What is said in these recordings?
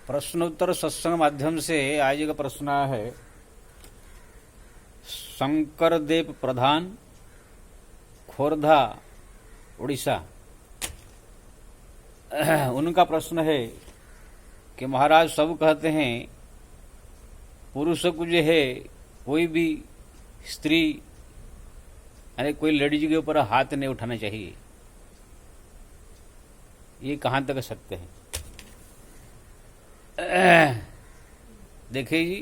प्रश्नोत्तर सत्संग माध्यम से आज का प्रश्न है शंकरदेव प्रधान, खोर्धा, उड़ीसा। उनका प्रश्न है कि महाराज सब कहते हैं पुरुष को जो है कोई भी स्त्री यानी कोई लेडीज के ऊपर हाथ नहीं उठाना चाहिए, ये कहाँ तक सत्य है? देखिए जी,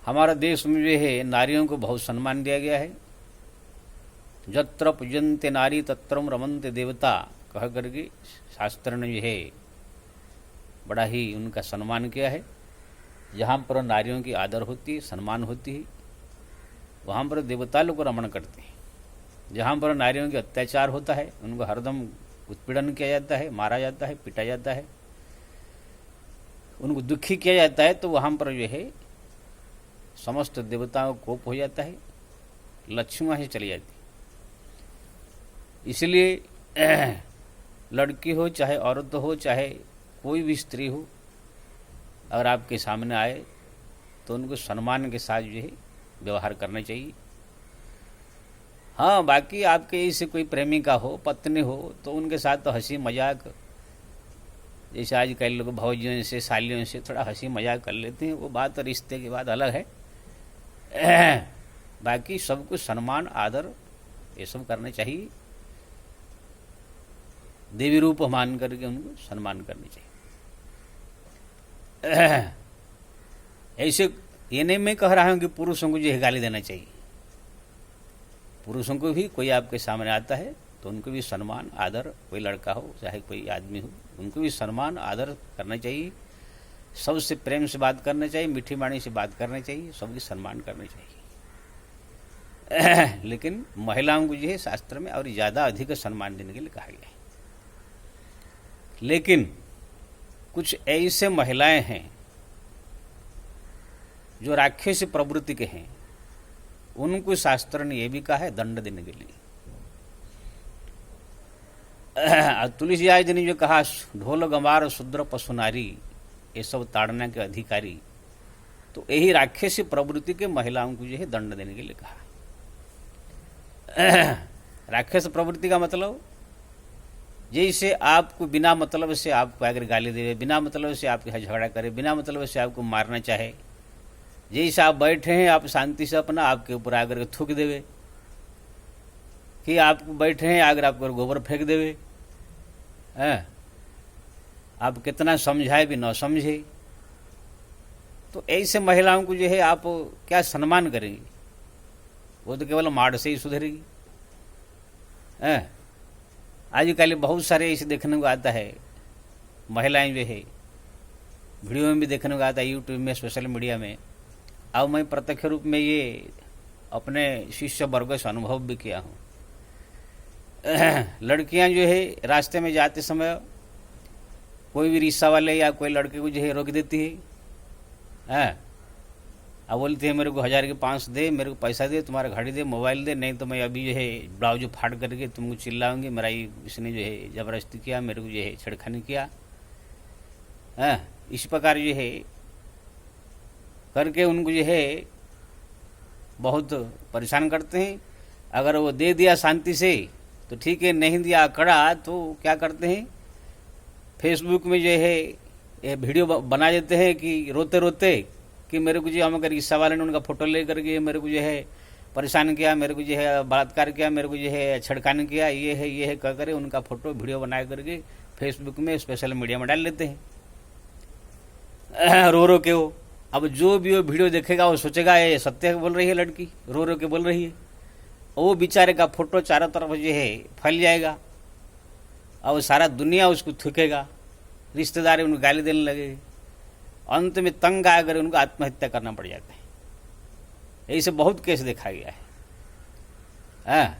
हमारा देश में जो है नारियों को बहुत सम्मान दिया गया है। जत्र पूजन्ते नारी तत्रम रमन्ते देवता कह करके शास्त्र ने जो है बड़ा ही उनका सम्मान किया है। जहाँ पर नारियों की आदर होती है, सम्मान होती है, वहाँ पर देवता लोग रमण करते हैं। जहाँ पर नारियों के अत्याचार होता है, उनको हरदम उत्पीड़न किया जाता है, मारा जाता है, पीटा जाता है, उनको दुखी किया जाता है, तो वहाँ पर जो है समस्त देवताओं को कोप हो जाता है, लक्ष्मी वहाँ से चली जाती है। इसलिए लड़की हो चाहे औरत हो चाहे कोई भी स्त्री हो, अगर आपके सामने आए तो उनको सम्मान के साथ जो है व्यवहार करना चाहिए। हाँ, बाकी आपके इससे कोई प्रेमिका हो, पत्नी हो, तो उनके साथ तो हंसी मजाक, जैसे आज कई लोग भौजियों से सालियों से थोड़ा हंसी मजाक कर लेते हैं, वो बात और रिश्ते की बात अलग है। बाकी सबको सम्मान आदर ये सब करना चाहिए। देवी रूप मान करके उनको सम्मान करनी चाहिए। ऐसे ये नहीं मैं कह रहा हूं कि पुरुषों को जो है गाली देना चाहिए। पुरुषों को भी कोई आपके सामने आता है तो उनको भी सम्मान आदर, कोई लड़का हो चाहे कोई आदमी हो, उनको भी सम्मान आदर करना चाहिए। सबसे प्रेम से बात करना चाहिए, मीठी वाणी से बात करना चाहिए, सबकी सम्मान करना चाहिए। लेकिन महिलाओं को जो है शास्त्र में और ज्यादा अधिक सम्मान देने के लिए कहा गया है। लेकिन कुछ ऐसे महिलाएं हैं जो राक्षसी प्रवृत्ति के हैं, उनको शास्त्र ने यह भी कहा है दंड देने के लिए। तुलसीदास जी ने जो कहा ढोल गंवार शूद्र पशु नारी ये सब ताड़ना के अधिकारी, तो यही राक्षसी प्रवृत्ति के महिलाओं को जो है दंड देने के लिए कहा। राक्षस प्रवृत्ति का मतलब जैसे आपको बिना मतलब से आपको अगर गाली दे, बिना मतलब से आपके साथ झगड़ा करे, बिना मतलब से आपको मारना चाहे, जैसे आप बैठे हैं आप शांति से अपना आपके ऊपर आकर थूक देवे, कि आप बैठे हैं अगर आपको गोबर फेंक देवे, आप कितना समझाए भी न समझे, तो ऐसे महिलाओं को जो है आप क्या सम्मान करेंगे? वो तो केवल माड़ से ही सुधरेगी। आजकल बहुत सारे ऐसे देखने को आता है, महिलाएं जो है वीडियो में भी देखने को आता है, यूट्यूब में, सोशल मीडिया में। अब मैं प्रत्यक्ष रूप में ये अपने शिष्य वर्ग से अनुभव भी किया हूँ। लड़कियां जो है रास्ते में जाते समय कोई भी रिक्शा वाले या कोई लड़के को जो है रोक देती है, अब बोलती है मेरे को 1000 के 5 दे, मेरे को पैसा दे, तुम्हारा घड़ी दे, मोबाइल दे, नहीं तो मैं अभी जो है ब्लाउज फाड़ करके तुमको चिल्लाऊंगी, मेरा इसने जो है जबरदस्ती किया, मेरे को जो है छेड़खानी किया। इस प्रकार जो है करके उनको जो है बहुत परेशान करते हैं। अगर वो दे दिया शांति से तो ठीक है, नहीं दिया अकड़ा तो क्या करते हैं, फेसबुक में जो है ये वीडियो बना देते हैं कि रोते रोते कि मेरे को जो हम अगर रिक्शा वाले ने उनका फोटो ले करके मेरे को जो है परेशान किया, मेरे को जो है बलात्कार किया, मेरे को जो है छेड़खानी किया, ये है कह कर उनका फोटो वीडियो बना करके फेसबुक में सोशल मीडिया में डाल लेते हैं, रो रो के। वो अब जो भी वो वीडियो देखेगा वो सोचेगा ये सत्य बोल रही है लड़की, रो रो के बोल रही है। वो बेचारे का फोटो चारों तरफ जो है फैल जाएगा और सारा दुनिया उसको थूकेगा, रिश्तेदार उनको गाली देने लगेगी, अंत में तंग आकर उनको आत्महत्या करना पड़ जाता है। ऐसे बहुत केस देखा गया है।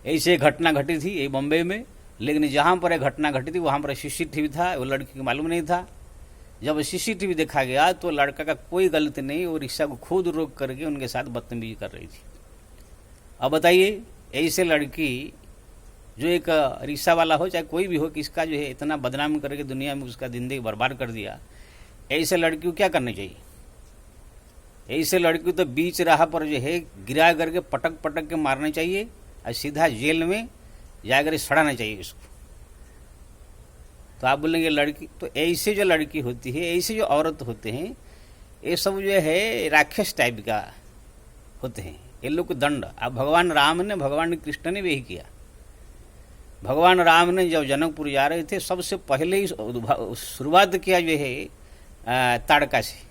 ऐसे घटना घटी थी ये बम्बई में, लेकिन जहां पर घटना घटी थी वहां पर सीसीटीवी था, वो लड़की को मालूम नहीं था। जब सीसीटीवी देखा गया तो लड़का का कोई गलती नहीं, वो रिक्शा को खुद रोक करके उनके साथ बदतमीजी कर रही थी। अब बताइए ऐसे लड़की जो एक रिक्शा वाला हो चाहे कोई भी हो, किसका जो है इतना बदनाम करके दुनिया में उसका जिंदगी बर्बाद कर दिया, ऐसे लड़की को क्या करना चाहिए? ऐसे लड़की को तो बीच राह पर जो है गिरा करके पटक पटक के मारना चाहिए और सीधा जेल में जाकर सड़ाना चाहिए उसको। तो आप बोलेंगे लड़की, तो ऐसे जो लड़की होती है, ऐसे जो औरत होते हैं, ये सब जो है राक्षस टाइप का होते हैं, ये लोग को दंड। अब भगवान राम ने, भगवान कृष्ण ने भी यही किया। भगवान राम ने जब जनकपुर जा रहे थे, सबसे पहले ही शुरुआत किया जो है ताड़का से।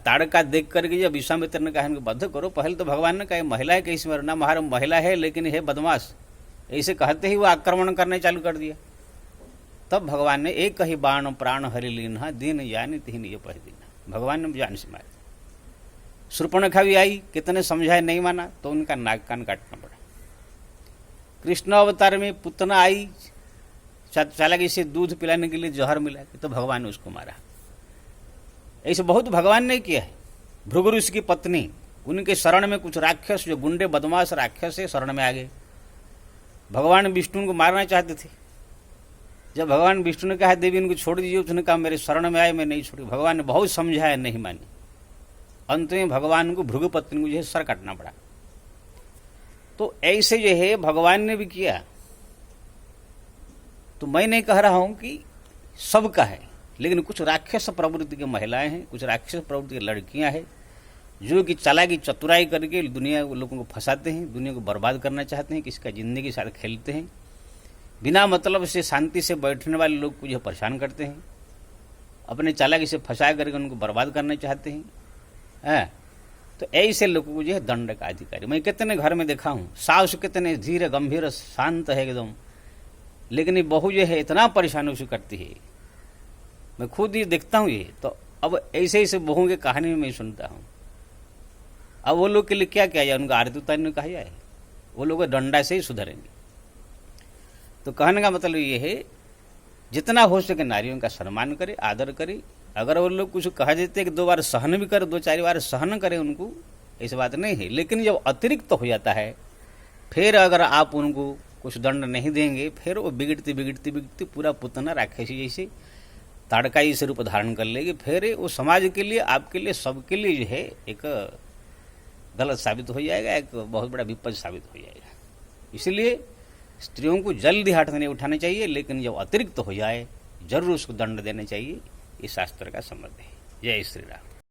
ताड़का देख करके जब विश्वामित्र ने कहा इनको बद्ध करो, पहले तो भगवान ने कहा महिला है कैसे मरना, महारा महिला है लेकिन है बदमाश, ऐसे कहते ही वो आक्रमण करने चालू कर दिया। तब भगवान ने एक ही बाण प्राण हरि लीन्हा, दीन जानी तिन ये पह दीना, भगवान ने जान से मारा। शूर्पणखा भी आई, कितने समझाए नहीं माना, तो उनका नाक कान काटना पड़ा। कृष्ण अवतार में पुतना आई, चालाकी से दूध पिलाने के लिए जहर मिला, तो भगवान ने उसको मारा। ऐसे बहुत भगवान ने किया है। भृगु ऋषि की पत्नी, उनके शरण में कुछ राक्षस, जो गुंडे बदमाश राक्षस है, शरण में आ गए। भगवान विष्णु को मारना चाहते थे। जब भगवान विष्णु ने कहा देवी इनको छोड़ दीजिए, उसने कहा मेरे शरण में आए, मैं नहीं छोड़ी। भगवान ने बहुत समझाया, नहीं मानी। अंत में भगवान को, भृगु पत्नी को जो है सर काटना पड़ा। तो ऐसे जो है भगवान ने भी किया। तो मैं नहीं कह रहा हूं कि सबका है, लेकिन कुछ राक्षस प्रवृत्ति की महिलाएं हैं, कुछ राक्षस प्रवृत्ति की लड़कियां हैं, जो कि चालाकी चतुराई करके दुनिया लोगों को फंसाते हैं, दुनिया को बर्बाद करना चाहते हैं, किसी का जिंदगी के साथ खेलते हैं, बिना मतलब से शांति से बैठने वाले लोग को जो परेशान करते हैं, अपने चालाकी से फंसा करके उनको बर्बाद करना चाहते हैं। तो ऐसे लोगों को जो है दंड का अधिकारी। मैं कितने घर में देखा हूँ, सास कितने धीरे गंभीर शांत है एकदम, लेकिन ये बहू जो है इतना परेशान उसे करती है। मैं खुद ही देखता हूँ ये। तो अब ऐसे ऐसे बहू की कहानी में मैं सुनता हूँ। अब वो लोग के लिए क्या किया जाए, उनका आरती उतारने कहा जाए, वो लोग डंडा से ही सुधरेंगे। तो कहने का मतलब ये है, जितना हो सके नारियों का सम्मान करे, आदर करे। अगर वो लोग कुछ कहा देते कि 2 बार सहन भी करे, 2-4 बार सहन करे उनको, ऐसी बात नहीं है। लेकिन जब अतिरिक्त हो जाता है, फिर अगर आप उनको कुछ दंड नहीं देंगे, फिर वो बिगड़ती बिगड़ती बिगड़ती पूरा पुतना राक्षसी जैसे ताड़काई से रूप धारण कर लेगी। फिर वो समाज के लिए, आपके लिए, सबके लिए जो है एक गलत साबित हो जाएगा, एक बहुत बड़ा विपद साबित हो जाएगा। इसलिए स्त्रियों को जल्दी हाथ नहीं उठाना चाहिए, लेकिन जब अतिरिक्त हो जाए जरूर उसको दंड देना चाहिए। ये शास्त्र का संबंध है। जय श्री राम।